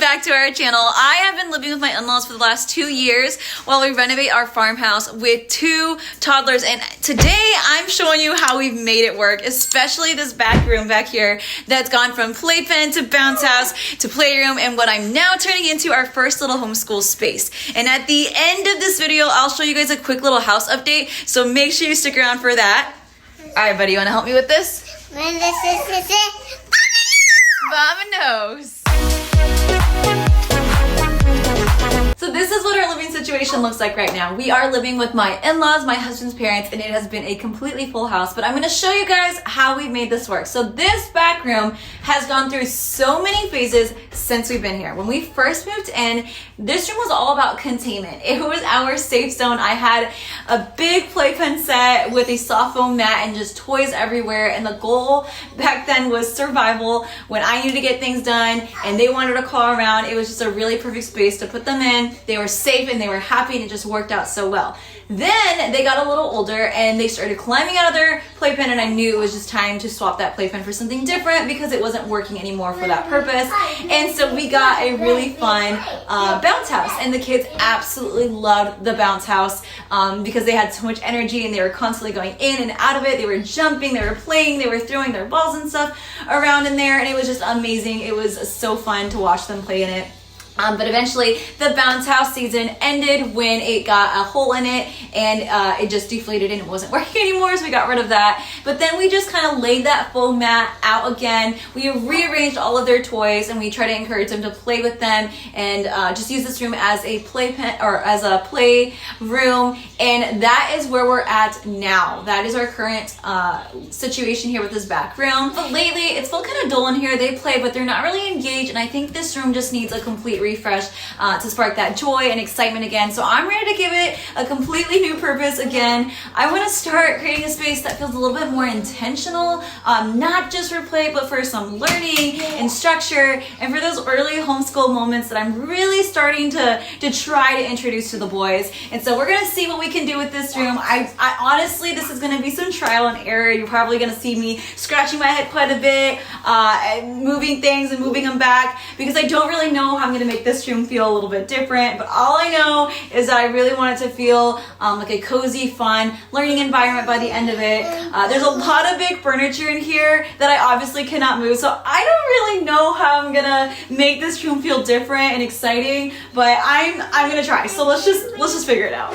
back to our channel. I have been living with my in-laws for the last 2 years while we renovate our farmhouse with 2 toddlers, and today I'm showing you how we've made it work, especially this back room back here that's gone from playpen to bounce house to playroom and what I'm now turning into our first little homeschool space. And at the end of this video, I'll show you guys a quick little house update, so make sure you stick around for that. All right, buddy, you want to help me with this? Vamonos! So this is what our living situation looks like right now. We are living with my in-laws, my husband's parents, and it has been a completely full house, but I'm gonna show you guys how we've made this work. So this back room has gone through so many phases since we've been here. When we first moved in, this room was all about containment. It was our safe zone. I had a big playpen set with a soft foam mat and just toys everywhere, and the goal back then was survival. When I needed to get things done and they wanted to call around, it was just a really perfect space to put them in. They were safe and they were happy, and it just worked out so well. Then they got a little older and they started climbing out of their playpen, and I knew it was just time to swap that playpen for something different because it wasn't working anymore for that purpose. And so we got a really fun bounce house, and the kids absolutely loved the bounce house because they had so much energy and they were constantly going in and out of it. They were jumping, they were playing, they were throwing their balls and stuff around in there, and it was just amazing. It was so fun to watch them play in it. But eventually the bounce house season ended when it got a hole in it, and it just deflated and it wasn't working anymore, so we got rid of that. But then we just kind of laid that foam mat out again. We rearranged all of their toys, and we try to encourage them to play with them and just use this room as a playpen or as a play room. And that is where we're at now. That is our current situation here with this back room. But lately it's felt kind of dull in here. They play, but they're not really engaged, and I think this room just needs a complete refresh to spark that joy and excitement again. So I'm ready to give it a completely new purpose again. I want to start creating a space that feels a little bit more intentional, not just for play, but for some learning and structure, and for those early homeschool moments that I'm really starting to try to introduce to the boys. And so we're gonna see what we can do with this room. I honestly, this is gonna be some trial and error. You're probably gonna see me scratching my head quite a bit, and moving things and moving them back, because I don't really know how I'm gonna make this room feel a little bit different. But all I know is that I really want it to feel like a cozy, fun learning environment by the end of it. There's a lot of big furniture in here that I obviously cannot move, so I don't really know how I'm gonna make this room feel different and exciting, but I'm gonna try. So let's just figure it out.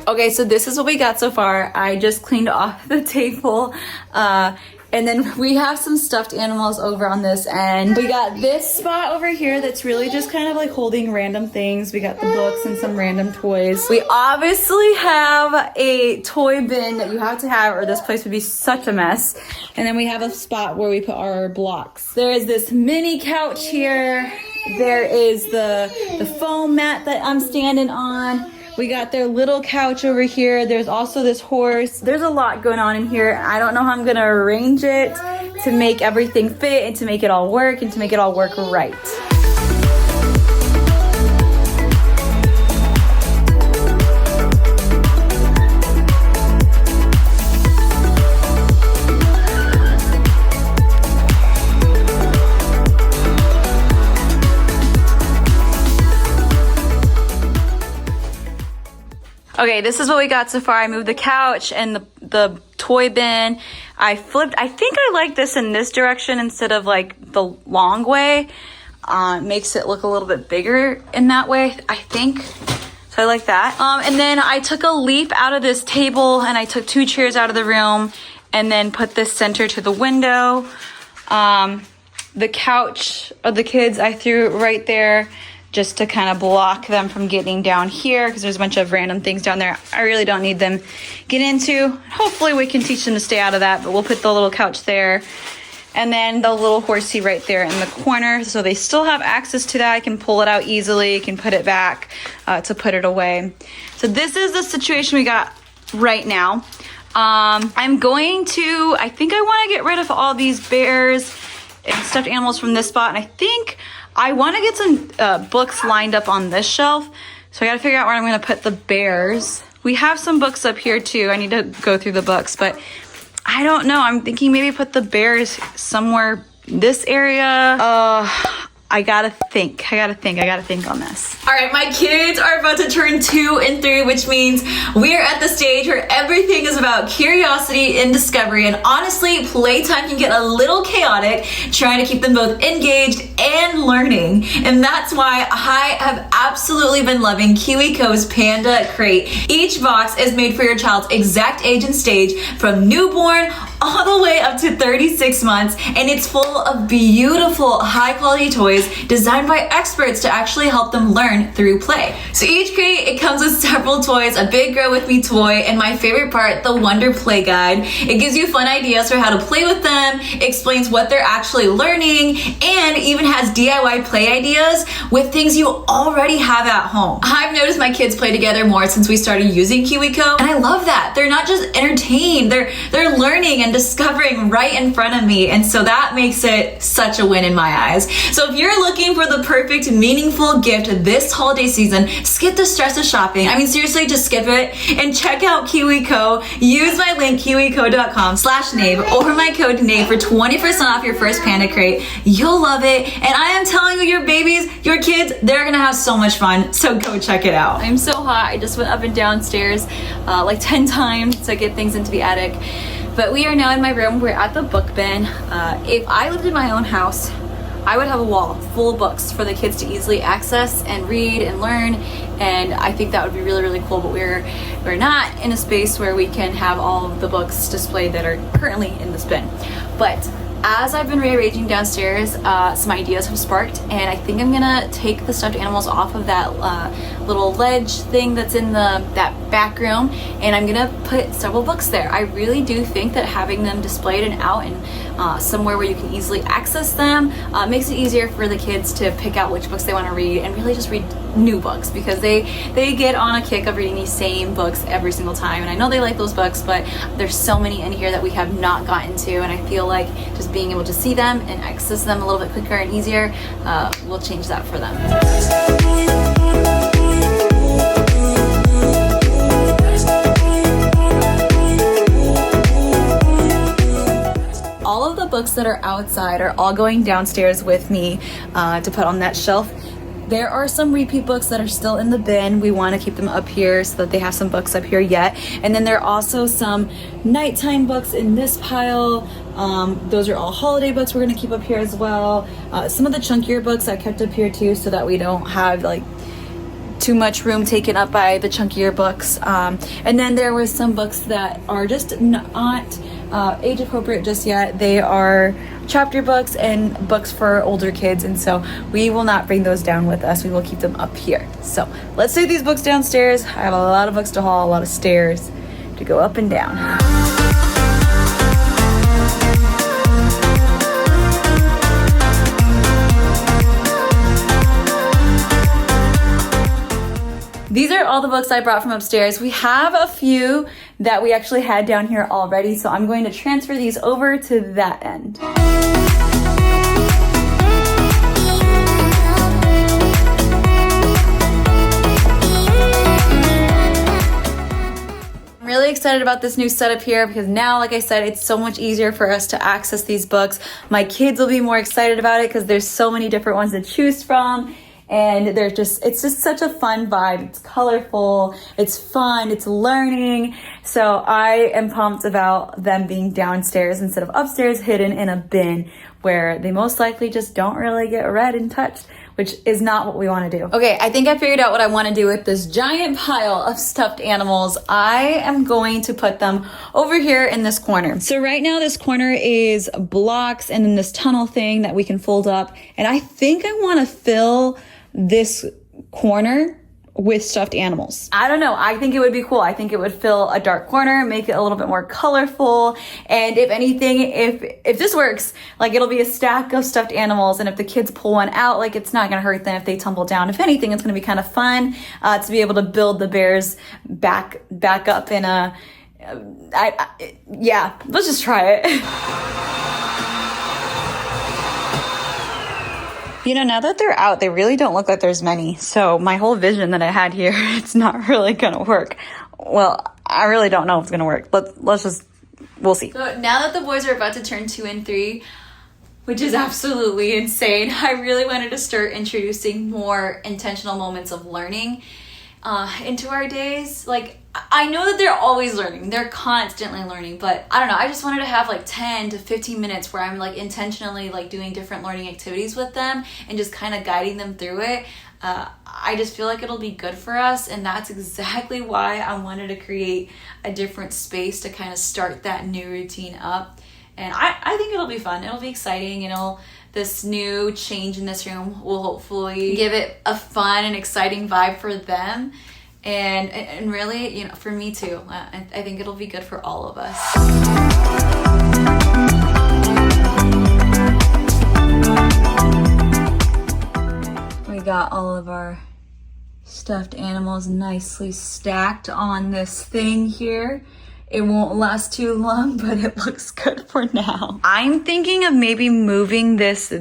Okay, so this is what we got so far. I just cleaned off the table, and then we have some stuffed animals over on this end. We got this spot over here that's really just kind of like holding random things. We got the books and some random toys. We obviously have a toy bin that you have to have, or this place would be such a mess. And then we have a spot where we put our blocks. There is this mini couch here. There is the foam mat that I'm standing on. We got their little couch over here. There's also this horse. There's a lot going on in here. I don't know how I'm gonna arrange it to make everything fit and to make it all work and to make it all work right. Okay, this is what we got so far. I moved the couch and the toy bin. I think I like this in this direction instead of like the long way. Makes it look a little bit bigger in that way, I think. So I like that. And then I took a leaf out of this table, and I took 2 chairs out of the room and then put this center to the window. The couch of the kids I threw right there, just to kind of block them from getting down here, because there's a bunch of random things down there I really don't need them get into. Hopefully we can teach them to stay out of that, but we'll put the little couch there. And then the little horsey right there in the corner, so they still have access to that. I can pull it out easily, can put it back to put it away. So this is the situation we got right now. I think I want to get rid of all these bears and stuffed animals from this spot, and I think I want to get some books lined up on this shelf. So I got to figure out where I'm going to put the bears. We have some books up here too. I need to go through the books, but I don't know. I'm thinking maybe put the bears somewhere this area. I gotta think on this. All right, my kids are about to turn 2 and 3, which means we are at the stage where everything is about curiosity and discovery. And honestly, playtime can get a little chaotic trying to keep them both engaged and learning. And that's why I have absolutely been loving KiwiCo's Panda Crate. Each box is made for your child's exact age and stage, from newborn all the way up to 36 months. And it's full of beautiful, high quality toys designed by experts to actually help them learn through play. So each crate, it comes with several toys, a big Grow With Me toy, and my favorite part, the Wonder Play Guide. It gives you fun ideas for how to play with them, explains what they're actually learning, and even has DIY play ideas with things you already have at home. I've noticed my kids play together more since we started using KiwiCo, and I love that. They're not just entertained, they're learning and discovering right in front of me, and so that makes it such a win in my eyes. So if you're looking for the perfect, meaningful gift this holiday season, skip the stress of shopping. I mean, seriously, just skip it and check out KiwiCo. Use my link, kiwico.com/Nave, or my code Nave for 20% off your first Panda Crate. You'll love it, and I am telling you, your babies, your kids, they're gonna have so much fun, so go check it out. I'm so hot. I just went up and downstairs like 10 times to get things into the attic. But we are now in my room. We're at the book bin. If I lived in my own house, I would have a wall full of books for the kids to easily access and read and learn, and I think that would be really, really cool. But we're not in a space where we can have all of the books displayed that are currently in this bin. But as I've been rearranging downstairs, some ideas have sparked, and I think I'm gonna take the stuffed animals off of that little ledge thing that's in that back room, and I'm gonna put several books there. I really do think that having them displayed and out and somewhere where you can easily access them makes it easier for the kids to pick out which books they want to read and really just read new books, because they get on a kick of reading these same books every single time. And I know they like those books, but there's so many in here that we have not gotten to, and I feel like just being able to see them and access them a little bit quicker and easier will change that for them. All of the books that are outside are all going downstairs with me to put on that shelf. There are some repeat books that are still in the bin. We want to keep them up here so that they have some books up here yet. And then there are also some nighttime books in this pile. Those are all holiday books we're going to keep up here as well. Some of the chunkier books I kept up here too, so that we don't have like too much room taken up by the chunkier books. And then there were some books that are just not age appropriate just yet. They are chapter books and books for older kids, and so we will not bring those down with us. We will keep them up here. So let's take these books downstairs. I have a lot of books to haul, a lot of stairs to go up and down. These are all the books I brought from upstairs. We have a few that we actually had down here already, so I'm going to transfer these over to that end. I'm really excited about this new setup here, because now, like I said, it's so much easier for us to access these books. My kids will be more excited about it because there's so many different ones to choose from. And it's just such a fun vibe. It's colorful, it's fun, it's learning. So I am pumped about them being downstairs instead of upstairs, hidden in a bin where they most likely just don't really get read and touched, which is not what we want to do. Okay, I think I figured out what I want to do with this giant pile of stuffed animals. I am going to put them over here in this corner. So right now this corner is blocks and then this tunnel thing that we can fold up. And I think I want to fill this corner with stuffed animals. I don't know. I think it would be cool. I think it would fill a dark corner, make it a little bit more colorful. And if anything, if this works, like it'll be a stack of stuffed animals. And if the kids pull one out, like it's not going to hurt them if they tumble down. If anything, it's going to be kind of fun to be able to build the bears back up in a, yeah, let's just try it. You know, now that they're out, they really don't look like there's many. So my whole vision that I had here, it's not really gonna work. well, I really don't know if it's gonna work, but we'll see. So now that the boys are about to turn 2 and 3, which is absolutely insane, I really wanted to start introducing more intentional moments of learning into our days. Like, I know that they're always learning, they're constantly learning, but I don't know, I just wanted to have like 10 to 15 minutes where I'm like intentionally like doing different learning activities with them and just kind of guiding them through it. I just feel like it'll be good for us, and that's exactly why I wanted to create a different space to kind of start that new routine up. And I think it'll be fun, it'll be exciting, this new change in this room will hopefully give it a fun and exciting vibe for them. And really, for me too. I think it'll be good for all of us. We got all of our stuffed animals nicely stacked on this thing here. It won't last too long, but it looks good for now. I'm thinking of maybe moving this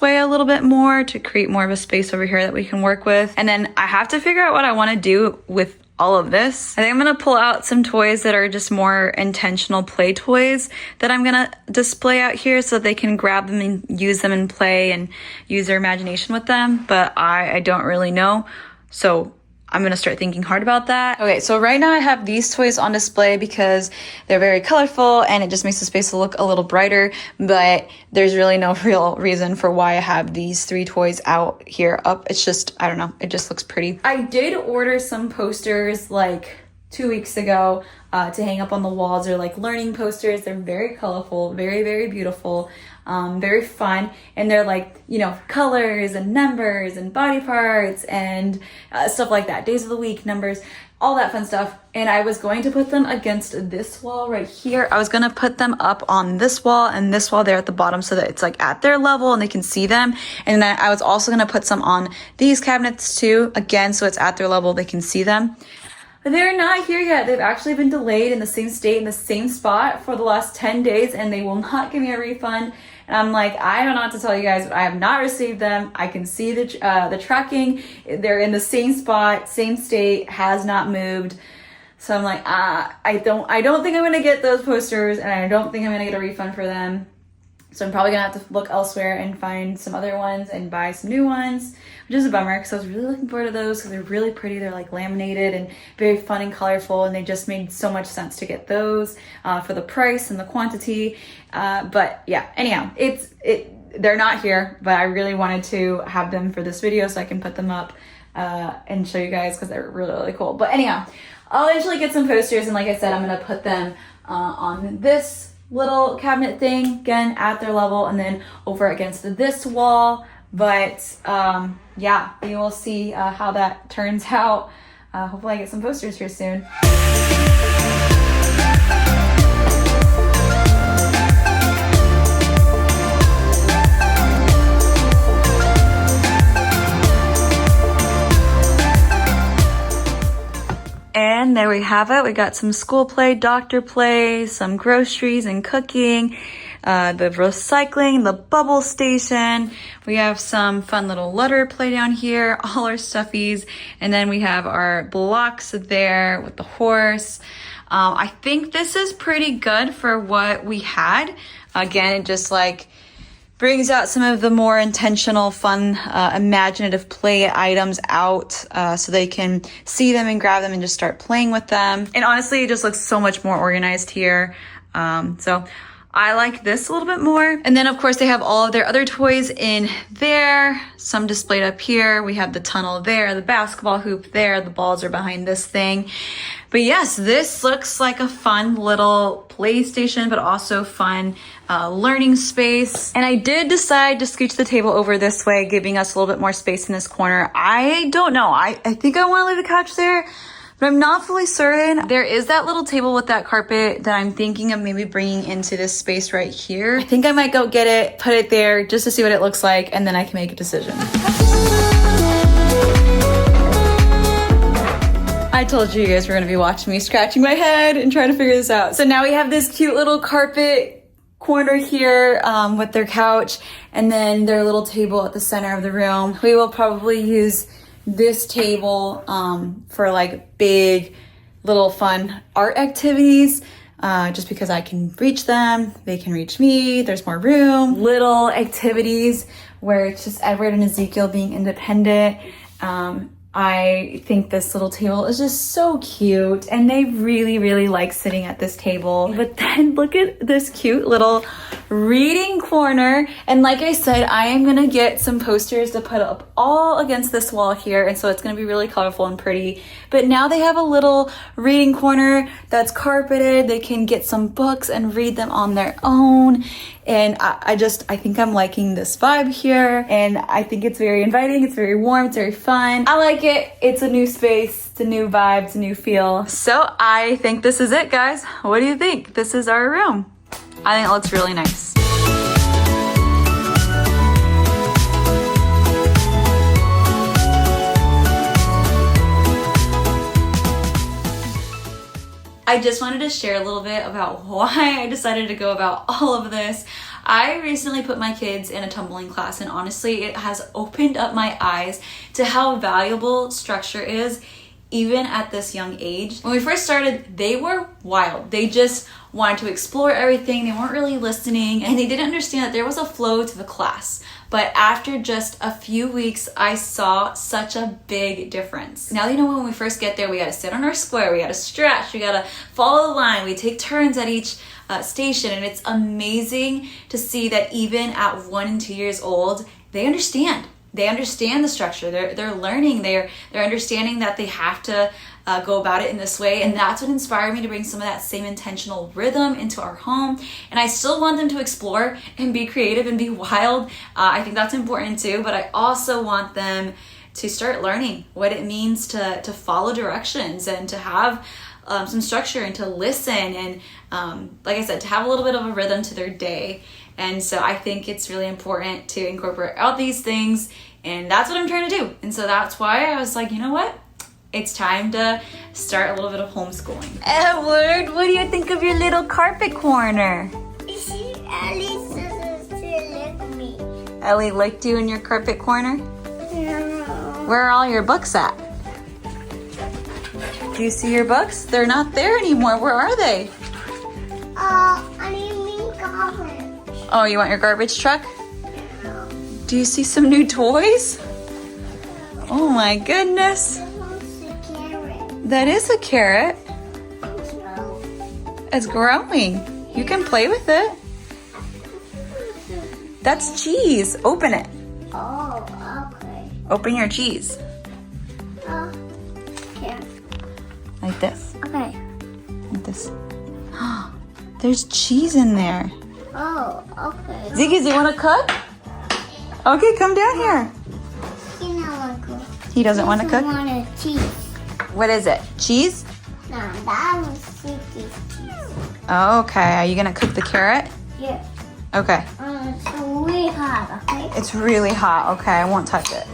way a little bit more to create more of a space over here that we can work with. And then I have to figure out what I want to do with all of this. I think I'm going to pull out some toys that are just more intentional play toys that I'm going to display out here so they can grab them and use them and play and use their imagination with them. But I don't really know. So I'm gonna start thinking hard about that. Okay, so right now I have these toys on display because they're very colorful and it just makes the space look a little brighter, but there's really no real reason for why I have these 3 toys out here up. It's just, I don't know, it just looks pretty. I did order some posters like 2 weeks ago to hang up on the walls. They're like learning posters. They're very colorful, very, very beautiful, very fun. And they're like, colors and numbers and body parts and stuff like that. Days of the week, numbers, all that fun stuff. And I was going to put them against this wall right here. I was going to put them up on this wall and this wall there at the bottom so that it's like at their level and they can see them. And then I was also going to put some on these cabinets too, again, so it's at their level, they can see them. They're not here yet. They've actually been delayed in the same state, in the same spot for the last 10 days, and they will not give me a refund. And I'm like, I don't know what to tell you guys, but I have not received them. I can see the tracking. They're in the same spot, same state, has not moved. So I'm like, I don't think I'm gonna get those posters, and I don't think I'm gonna get a refund for them. So I'm probably gonna have to look elsewhere and find some other ones and buy some new ones, which is a bummer because I was really looking forward to those because they're really pretty. They're like laminated and very fun and colorful, and they just made so much sense to get those for the price and the quantity. But yeah, anyhow, they're not here, but I really wanted to have them for this video so I can put them up and show you guys because they're really, really cool. But anyhow, I'll eventually get some posters, and like I said, I'm gonna put them on this little cabinet thing, again at their level, and then over against this wall. But yeah, we will see how that turns out. Hopefully I get some posters here soon. And there we have it. We got some school play, doctor play, some groceries and cooking, the recycling, the bubble station. We have some fun little letter play down here, all our stuffies. And then we have our blocks there with the horse. I think this is pretty good for what we had. Again, it just like brings out some of the more intentional, fun, imaginative play items out so they can see them and grab them and just start playing with them. And honestly, it just looks so much more organized here. So I like this a little bit more. And then of course they have all of their other toys in there, some displayed up here. We have the tunnel there, the basketball hoop there, the balls are behind this thing. But yes, this looks like a fun little PlayStation, but also fun learning space. And I did decide to scooch the table over this way, giving us a little bit more space in this corner. I don't know, I think I want to leave the couch there, but I'm not fully certain. There is that little table with that carpet that I'm thinking of maybe bringing into this space right here. I think I might go get it, put it there just to see what it looks like, and then I can make a decision. I told you guys were gonna be watching me scratching my head and trying to figure this out. So now we have this cute little carpet corner here with their couch and then their little table at the center of the room. We will probably use this table for like big little fun art activities. Just because I can reach them, they can reach me, there's more room. Little activities where it's just Edward and Ezekiel being independent. I think this little table is just so cute, and they really like sitting at this table. But then look at this cute little reading corner. And like I said, I am gonna get some posters to put up all against this wall here, and so it's gonna be really colorful and pretty. But now they have a little reading corner that's carpeted. They can get some books and read them on their own. And I think I'm liking this vibe here, and I think it's very inviting, it's very warm, it's very fun. I like it. It's a new space, it's a new vibe, it's a new feel. So I think this is it, guys. What do you think? This is our room. I think it looks really nice. I just wanted to share a little bit about why I decided to go about all of this. I recently put my kids in a tumbling class, and honestly, it has opened up my eyes to how valuable structure is, even at this young age. When we first started, they were wild. They just wanted to explore everything. They weren't really listening, and they didn't understand that there was a flow to the class. But after just a few weeks, I saw such a big difference. Now, you know, when we first get there, we gotta sit on our square, we gotta stretch, we gotta follow the line, we take turns at each station, and it's amazing to see that even at 1 and 2 years old, they understand. They understand the structure. They're learning. They're understanding that they have to go about it in this way, and that's what inspired me to bring some of that same intentional rhythm into our home. And I still want them to explore and be creative and be wild. I think that's important too, but I also want them to start learning what it means to follow directions and to have some structure and to listen and like I said, to have a little bit of a rhythm to their day. And so I think it's really important to incorporate all these things, and that's what I'm trying to do. And so that's why I was like, you know what? It's time to start a little bit of homeschooling. Edward, what do you think of your little carpet corner? Ellie licked me. Ellie licked you in your carpet corner? No. Where are all your books at? Do you see your books? They're not there anymore. Where are they? I need garbage. Oh, you want your garbage truck? Do you see some new toys? Oh my goodness. That is a carrot. It's growing. You can play with it. That's cheese. Open it. Oh, okay. Open your cheese. Okay. Like this. Okay. Like this. There's cheese in there. Oh, okay. Ziggy, do you want to cook? Okay, come down here. He doesn't want to cook? I want cheese. What is it? Cheese? No, that was Ziggy's cheese. Okay, are you going to cook the carrot? Yeah. Okay. It's really hot, okay? It's really hot. Okay, I won't touch it.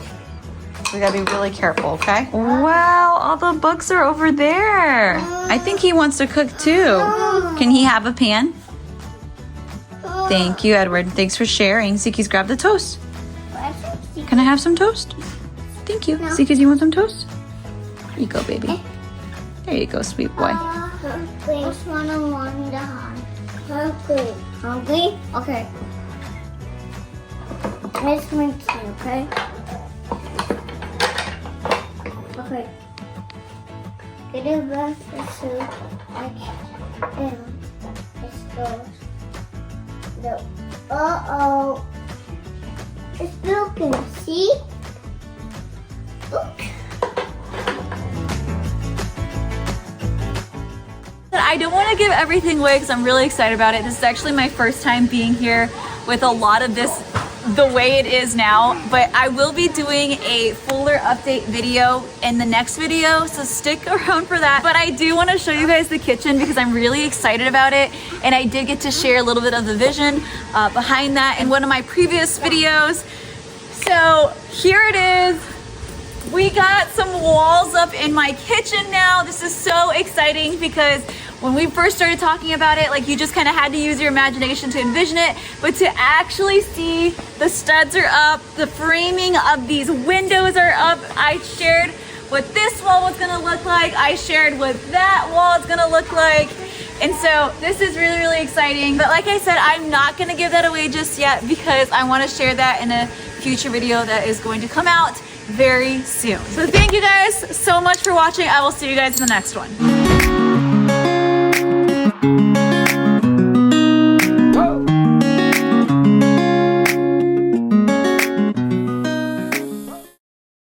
We gotta be really careful, okay? Wow, all the books are over there. I think he wants to cook too. Can he have a pan? Thank you, Edward. Thanks for sharing. Ziki's grab the toast. Can I have some toast? Thank you. Ziki, do you want some toast? Here you go, baby. There you go, sweet boy. Please want to warm the hot. Hungry? Hungry? Okay. Let's make tea, okay? Okay. Get a brush of soup. It goes. No. Uh-oh. It's broken, see? Oops. I don't want to give everything away because I'm really excited about it. This is actually my first time being here with a lot of this the way it is now, but I will be doing a fuller update video in the next video, so stick around for that. But I do want to show you guys the kitchen because I'm really excited about it, and I did get to share a little bit of the vision behind that in one of my previous videos. So here it is. We got some walls up in my kitchen now. This is so exciting because when we first started talking about it, like, you just kind of had to use your imagination to envision it, but to actually see the studs are up, the framing of these windows are up. I shared what this wall was gonna look like. I shared what that wall is gonna look like. And so this is really, really exciting. But like I said, I'm not gonna give that away just yet because I wanna share that in a future video that is going to come out very soon. So thank you guys so much for watching. I will see you guys in the next one.